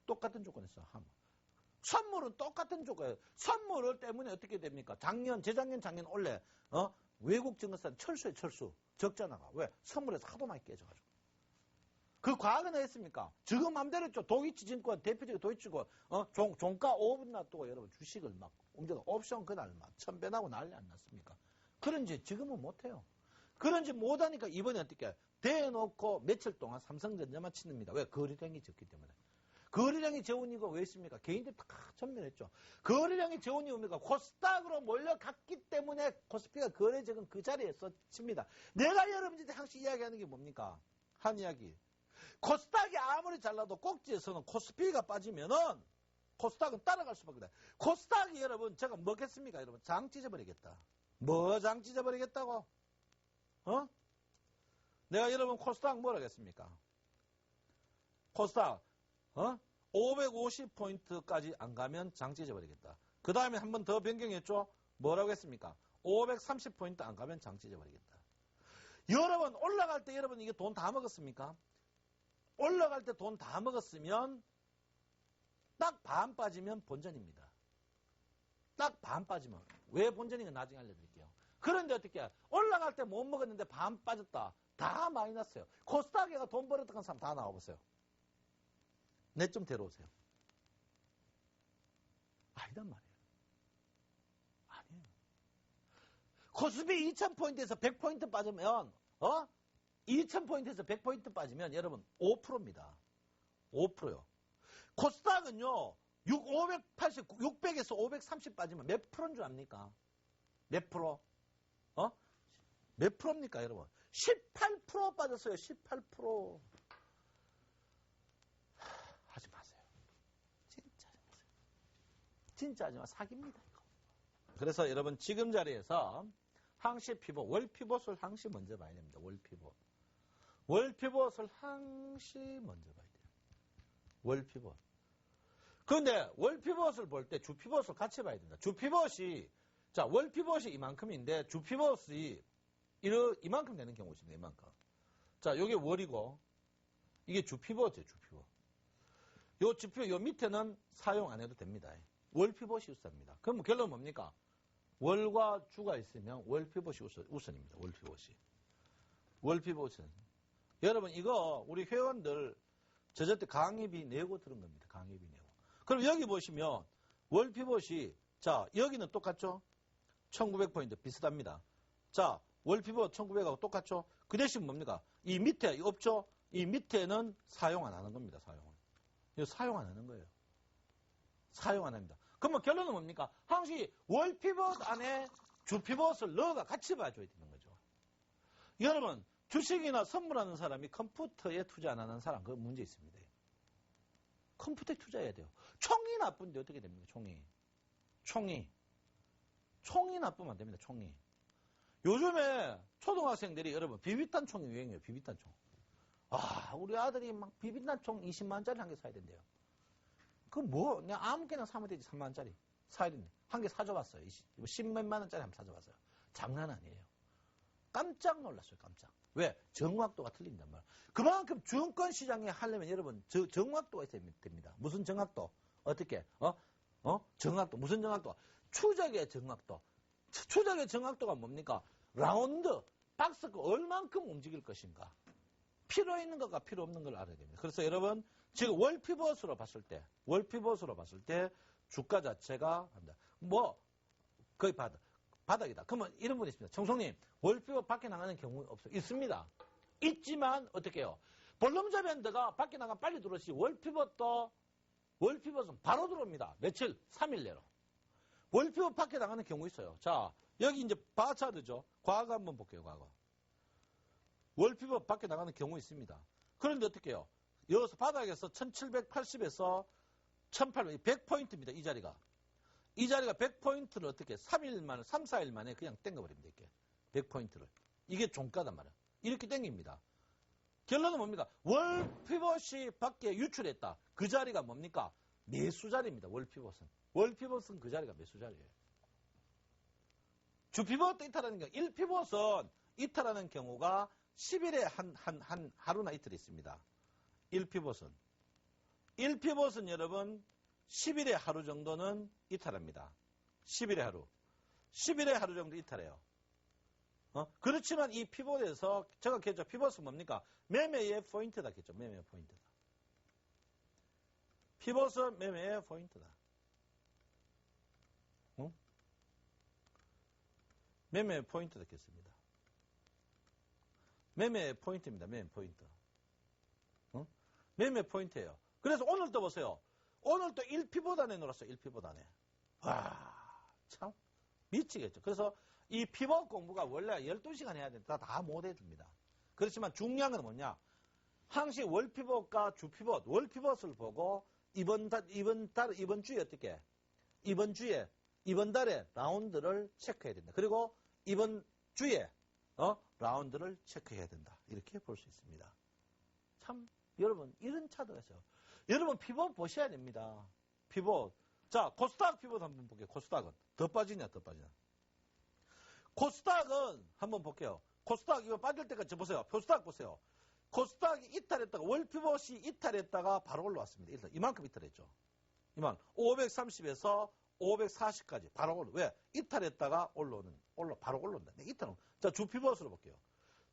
똑같은 조건에서 하면. 선물은 똑같은 조건이에요. 선물을 때문에 어떻게 됩니까? 재작년 올해 외국 증권사 철수에 철수. 적자나가. 왜? 선물에서 하도 많이 깨져가지고. 그 과학은 했습니까? 지금 맘대로 했죠. 도이치증권, 대표적인 도이치증권, 종가 5분 놔두고 여러분 주식을 막 옮겨서 옵션 그날 막 1000배 나고 난리 안 났습니까? 그런지 지금은 못해요. 그런지 못하니까 이번에 어떻게 대놓고 며칠 동안 삼성전자만 치릅니다. 왜? 거래량이 적기 때문에. 거래량이 적은 이유가 왜 있습니까? 개인들이 다 전멸했죠. 거래량이 적은 이유입니까? 코스닥으로 몰려갔기 때문에 코스피가 거래 적은 그 자리에서 칩니다. 내가 여러분들한테 항상 이야기하는 게 뭡니까? 한 이야기. 코스닥이 아무리 잘나도 꼭지에서는 코스피가 빠지면은 코스닥은 따라갈 수밖에 없다. 코스닥이 여러분 제가 뭐겠습니까? 여러분 장 찢어버리겠다. 뭐 장 찢어버리겠다고? 내가 여러분 코스닥 뭐라겠습니까? 코스닥 550포인트까지 안 가면 장 찢어버리겠다. 그 다음에 한 번 더 변경했죠? 뭐라고 했습니까? 530포인트 안 가면 장 찢어버리겠다. 여러분 올라갈 때 여러분 이게 돈 다 먹었습니까? 올라갈 때 돈 다 먹었으면 딱 반 빠지면 본전입니다. 딱 반 빠지면. 왜 본전인가 나중에 알려드릴게요. 그런데 어떻게 올라갈 때 못 먹었는데 반 빠졌다. 다 마이너스예요. 코스닥에가 돈 벌었던 사람 다 나와보세요. 내 좀 데려오세요. 아니단 말이에요. 아니에요. 코스피 2000포인트에서 100포인트 빠지면 2000포인트에서 100포인트 빠지면 여러분 5%입니다. 5%요. 코스닥은요. 600에서 530 빠지면 몇 프로인 줄 압니까? 몇 프로? 몇 프로입니까 여러분? 18% 빠졌어요. 18%. 하지 마세요. 진짜 하지 마세요. 진짜 하지 마. 사기입니다. 이거. 그래서 여러분 지금 자리에서 항시 피벗, 월 피벗을 항시 먼저 봐야 됩니다. 월 피벗. 월 피벗을 항시 먼저 봐야 돼요. 월 피벗. 그런데 월 피벗을 볼 때 주 피벗을 같이 봐야 된다. 주 피벗이 자, 월 피벗이 이만큼인데 주 피벗이 이만큼 되는 경우가 있습니다. 이만큼. 자, 요게 월이고 이게 주 피벗이에요. 주 피벗. 요 지표, 요 밑에는 사용 안 해도 됩니다. 월 피벗이 우선입니다. 그럼 결론은 뭡니까? 월과 주가 있으면 월 피벗이 우선입니다. 월 피벗이. 월 피벗은. 여러분, 이거 우리 회원들 저때 강의비 내고 들은 겁니다. 강의비 내고. 그럼 여기 보시면 월 피벗이, 자, 여기는 똑같죠? 1900포인트 비슷합니다. 자, 월 피벗 1900하고 똑같죠? 그 대신 뭡니까? 이 밑에 없죠? 이 밑에는 사용 안 하는 겁니다. 사용은. 이거 사용 안 하는 거예요. 사용 안 합니다. 그러면 결론은 뭡니까? 항시 월 피벗 안에 주 피벗을 넣어가 같이 봐줘야 되는 거죠. 여러분, 주식이나 선물하는 사람이 컴퓨터에 투자 안 하는 사람, 그 문제 있습니다. 컴퓨터에 투자해야 돼요. 총이 나쁜데 어떻게 됩니까? 총이 나쁘면 안 됩니다. 총이. 요즘에 초등학생들이 여러분 비비탄 총이 유행이에요. 비비탄 총. 아, 우리 아들이 막 비비탄 총 20만원짜리 한 개 사야 된대요. 그 뭐, 그냥 아무개나 사면 되지. 3만원짜리 사야 된대. 한 개 사줘봤어요. 10몇만 원짜리 한번 사줘봤어요. 장난 아니에요. 깜짝 놀랐어요. 깜짝. 왜? 정확도가 틀린단 말이에요. 그만큼 증권 시장에 하려면 여러분 정확도가 있어야 됩니다. 무슨 정확도? 어떻게? 정확도. 무슨 정확도? 추적의 정확도. 추적의 정확도가 뭡니까? 라운드, 박스가 얼만큼 움직일 것인가. 필요 있는 것과 필요 없는 걸 알아야 됩니다. 그래서 여러분 지금 월 피벗으로 봤을 때 주가 자체가 합니다. 뭐 거의 바닥이다. 그러면 이런 분이 있습니다. 청송님, 월 피벗 밖에 나가는 경우 없어요? 있습니다. 있지만 어떻게 해요? 볼륨자 밴드가 밖에 나가면 빨리 들어오시. 월 피벗은 바로 들어옵니다. 며칠? 3일 내로. 월 피벗 밖에 나가는 경우 있어요. 자, 여기 이제 바차드죠. 과거 한번 볼게요. 과거. 월 피벗 밖에 나가는 경우 있습니다. 그런데 어떻게 해요? 여기서 바닥에서 1780에서 1800, 100포인트입니다. 이 자리가. 이 자리가 100포인트를 어떻게 3일 만에, 3, 4일 만에 그냥 땡겨버립니다. 이렇게. 100포인트를. 이게 종가단 말이야. 이렇게 땡깁니다. 결론은 뭡니까? 월 피벗이 밖에 유출했다. 그 자리가 뭡니까? 매수 자리입니다. 월 피벗은. 월 피벗은 그 자리가 매수 자리예요. 주 피벗도 이탈하는 경우, 1 피벗은 이탈하는 경우가 10일에 한 하루나 이틀 있습니다. 1 피벗은 여러분 10일에 하루 정도는 이탈합니다. 10일에 하루 정도 이탈해요. 그렇지만 이 피벗에서 제가 했죠. 피벗은 뭡니까? 매매의 포인트다 했죠. 매매의 포인트다. 피벗은 매매의 포인트다. 매매의 포인트다 했습니다. 매매 포인트입니다. 매매 포인트. 매매 포인트예요. 그래서 오늘 또 보세요. 오늘 또 1피벗 안에 놀았어요. 1피벗 안에. 와, 참 미치겠죠. 그래서 이 피벗 공부가 원래 12시간 해야 되는데 다 못 해줍니다. 그렇지만 중요한 건 뭐냐? 항시 월피벗과 주피벗, 월피벗을 보고 이번 주에 어떻게? 이번 달에 라운드를 체크해야 된다. 그리고 이번 주에 라운드를 체크해야 된다. 이렇게 볼 수 있습니다. 참 여러분 이런 차도가 있어요. 여러분 피벗 보셔야 됩니다. 피벗. 자, 코스닥 피벗 한번 볼게요. 코스닥은 더 빠지냐 더 빠지냐. 코스닥은 한번 볼게요. 코스닥 이거 빠질 때까지 보세요. 코스닥 보세요. 코스닥이 이탈했다가 월피벗이 이탈했다가 바로 올라왔습니다. 일단 이만큼 이탈했죠. 이만 530에서 540까지 바로 올라. 왜? 이탈했다가 바로 올라온다. 이탈은. 자, 주피벗으로 볼게요.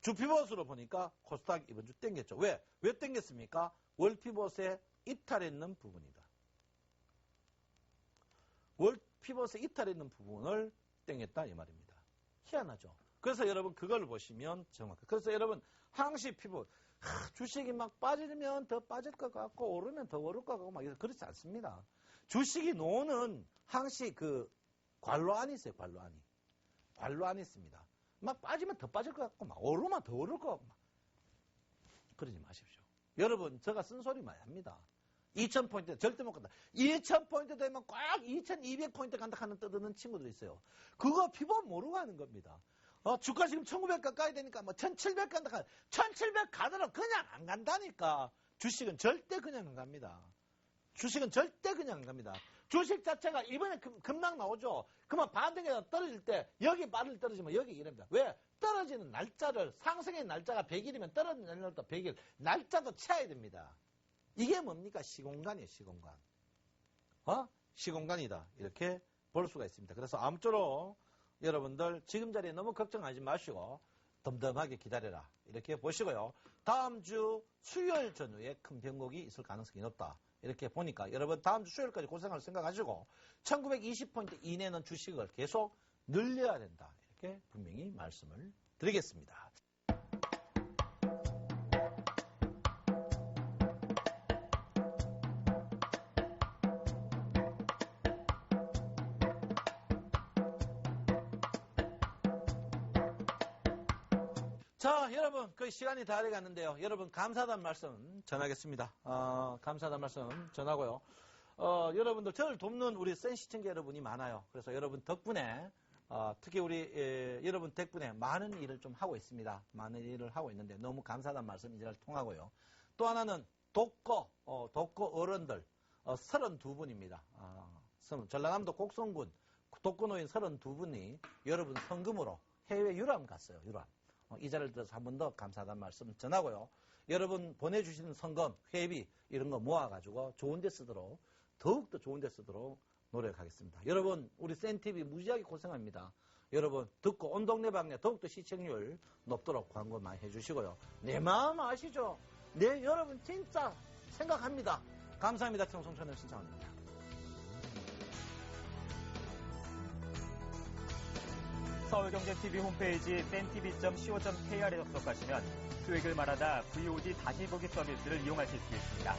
주피벗으로 보니까 코스닥 이번 주 땡겼죠. 왜? 왜 땡겼습니까? 월피벗에 이탈했는 부분이다. 월피벗에 이탈했는 부분을 땡겼다 이 말입니다. 희한하죠. 그래서 여러분 그걸 보시면 정확해요. 그래서 여러분 항시 피벗 주식이 막 빠지면 더 빠질 것 같고 오르면 더 오를 것 같고 막 그렇지 않습니다. 주식이 노는 항시 그 관로안이 있어요. 관로안이 있습니다. 막 빠지면 더 빠질 것 같고 막 오르면 더 오를 것 같고 막 그러지 마십시오. 여러분 제가 쓴소리 많이 합니다. 2000포인트 절대 못 간다. 2000포인트 되면 꼭 2200포인트 간다 하는 떠드는 친구들 있어요. 그거 피벗 모르고 하는 겁니다. 주가 지금 1900 가까이 되니까 뭐 1700 간다 하는 1700 가더라도 그냥 안 간다니까. 주식은 절대 그냥 안 갑니다. 주식은 절대 그냥 안 갑니다. 주식 자체가 이번에 급락 나오죠. 그러면 반등에서 떨어질 때 여기 빠르게 떨어지면 여기 이럽니다. 왜? 떨어지는 날짜를 상승의 날짜가 100일이면 떨어지는 날짜도 100일 날짜도 채야 됩니다. 이게 뭡니까? 시공간이에요, 시공간. 시공간이다. 이렇게 볼 수가 있습니다. 그래서 아무쪼록 여러분들 지금 자리에 너무 걱정하지 마시고 덤덤하게 기다려라. 이렇게 보시고요. 다음 주 수요일 전후에 큰 변곡이 있을 가능성이 높다. 이렇게 보니까 여러분 다음 주 수요일까지 고생할 생각하시고 1920포인트 이내는 주식을 계속 늘려야 된다. 이렇게 분명히 말씀을 드리겠습니다. 자, 여러분, 그 시간이 다 돼갔는데요. 여러분, 감사하다는 말씀 전하겠습니다. 감사하다는 말씀 전하고요. 여러분들, 저를 돕는 우리 센 시청자 여러분이 많아요. 그래서 여러분 덕분에, 특히 우리, 여러분 덕분에 많은 일을 좀 하고 있습니다. 많은 일을 하고 있는데 너무 감사하다는 말씀 이제를 통하고요. 또 하나는 독거 어른들, 32분입니다. 전라남도 곡성군 독거노인 32분이 여러분 성금으로 해외 유람 갔어요. 유람. 이 자리를 들어서 한 번 더 감사하다는 말씀 전하고요. 여러분 보내주시는 성금, 회비 이런 거 모아가지고 좋은 데 쓰도록 더욱더 좋은 데 쓰도록 노력하겠습니다. 여러분 우리 센TV 무지하게 고생합니다. 여러분 듣고 온 동네 방네 더욱더 시청률 높도록 광고 많이 해주시고요. 내 마음 아시죠? 네 여러분 진짜 생각합니다. 감사합니다. 청송천을 신청합니다. 서울경제TV 홈페이지 센TV.co.kr에 접속하시면 수익을 말하다 VOD 다시 보기 서비스를 이용하실 수 있습니다.